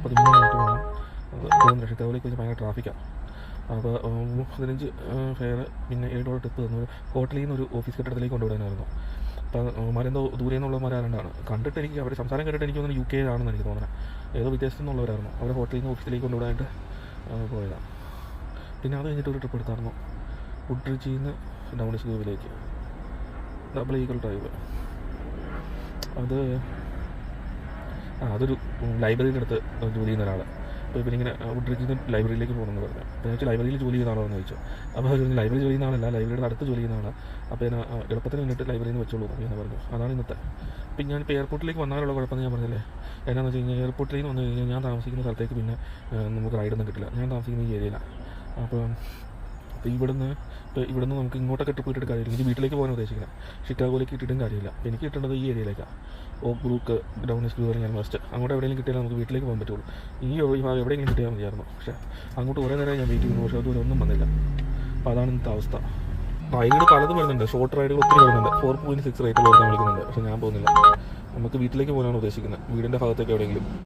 13 minute പോകണം. തോന്നുന്നില്ല, ഷിക്കാഗോയിലേക്ക് വെച്ച് ഭയങ്കര ട്രാഫിക്കാണ്. അപ്പോൾ 15 ഫെയർ, പിന്നെ $7 ടിപ്പ് തന്നു. ഹോട്ടലിൽ നിന്ന് ഒരു ഓഫീസ് കെട്ടിടത്തിലേക്ക് കൊണ്ടുവിടാനായിരുന്നു. അപ്പോൾ അവന്മാരെന്തോ ദൂരെ നിന്നുള്ളവരാണ്ടാണ് കണ്ടിട്ട്. എനിക്ക് അവരുടെ സംസാരം കേട്ടിട്ട് എനിക്ക് തോന്നുന്നു UK ആണെന്ന് എനിക്ക് തോന്നുന്നത്. ഏതോ വിദേശത്തു നിന്നുള്ളവരായിരുന്നു. അവരെ ഹോട്ടലിൽ നിന്ന് ഓഫീസിലേക്ക് കൊണ്ടുവിടാനായിട്ട് പോയതാണ്. പിന്നെ അത് കഴിഞ്ഞിട്ട് ഒരു ട്രിപ്പ് എടുത്തായിരുന്നു വുഡ്രിഡ്ജിൽ നിന്ന് ഡൗണിസ്ഗ്രോവിലേക്ക്, ഡബിൾ ഈഗിൾ ഡ്രൈവ്. അതൊരു ലൈബ്രറിയുടെ അടുത്ത് ജോലി ചെയ്യുന്ന ഒരാൾ. അപ്പോൾ ഇവരിങ്ങനെ വുഡ്രിഡ്ജിൽ നിന്ന് ലൈബ്രറിയിലേക്ക് പോകണമെന്ന് പറഞ്ഞു. അപ്പോൾ ഞാൻ ലൈബ്രറിയിൽ ജോലി ചെയ്യുന്ന ആളോ എന്ന് ചോദിച്ചു. അപ്പോൾ അവർ ലൈബ്രറി ജോലി ചെയ്യുന്ന ആളല്ല, ലൈബ്രറിയുടെ അടുത്ത് ജോലി ചെയ്യുന്ന ആളാണ്. അപ്പോൾ ഞാൻ എളുപ്പത്തിന് വേണ്ടിയിട്ട് ലൈബ്രറിയിൽ നിന്ന് വെച്ചോളൂ എന്ന് പറഞ്ഞു. അതാണ് ഇന്നത്തെ. പിന്നെ ഞാനിപ്പോൾ എയർപോർട്ടിലേക്ക് വന്നാലുള്ള കുഴപ്പമെന്ന് ഞാൻ പറഞ്ഞില്ലേ. എന്നാന്ന് വെച്ച് കഴിഞ്ഞാൽ എയർപോർട്ടിൽ നിന്ന് വന്നു കഴിഞ്ഞാൽ ഞാൻ താമസിക്കുന്ന സ്ഥലത്തേക്ക് പിന്നെ നമുക്ക് റൈഡൊന്നും കിട്ടില്ല. ഞാൻ താമസിക്കുന്ന ഈ ഏരിയയിലാണ്. അപ്പോൾ ഇവിടുന്ന് നമുക്ക് ഇങ്ങോട്ടൊക്കെ ട്രിപ്പ് ഇട്ടിട്ട് കാര്യമില്ല. എനിക്ക് വീട്ടിലേക്ക് പോകാൻ ഉദ്ദേശിക്കുന്നത്. ഷിക്കാഗോയിലേക്ക് ഇട്ടിട്ടും കാര്യമില്ല. അപ്പോൾ എനിക്ക് കിട്ടേണ്ടത് ഈ ഏരിയയിലേക്കാണ്. ഓക്ക് ബ്രൂക്ക്, ഡൗണിസ്ഗ്രോവ്, ഞാൻ മസ്റ്റ്. അങ്ങോട്ട് എവിടെയെങ്കിലും കിട്ടിയാൽ നമുക്ക് വീട്ടിലേക്ക് പോകാൻ പറ്റുള്ളൂ. ഈ എവിടെയെങ്കിലും കിട്ടിയാൽ മതിയായിരുന്നു. പക്ഷേ അങ്ങോട്ട് കുറേ നേരം ഞാൻ വെയിറ്റ് ചെയ്യുന്നു. പക്ഷേ അതുപോലെ ഒന്നും വന്നില്ല. അപ്പോൾ അതാണ് ഇന്നത്തെ അവസ്ഥ. റൈഡ് പലതും വരുന്നുണ്ട്, ഷോർട്ട് റൈഡുകൾ ഒത്തിരി വരുന്നുണ്ട്. 4.6 റേറ്റ് കൊടുക്കാൻ വിളിക്കുന്നുണ്ട്. പക്ഷേ ഞാൻ പോകുന്നില്ല. നമുക്ക് വീട്ടിലേക്ക് പോകാനാണ് ഉദ്ദേശിക്കുന്നത്, വീടിൻ്റെ ഭാഗത്തേക്ക് എവിടെയെങ്കിലും.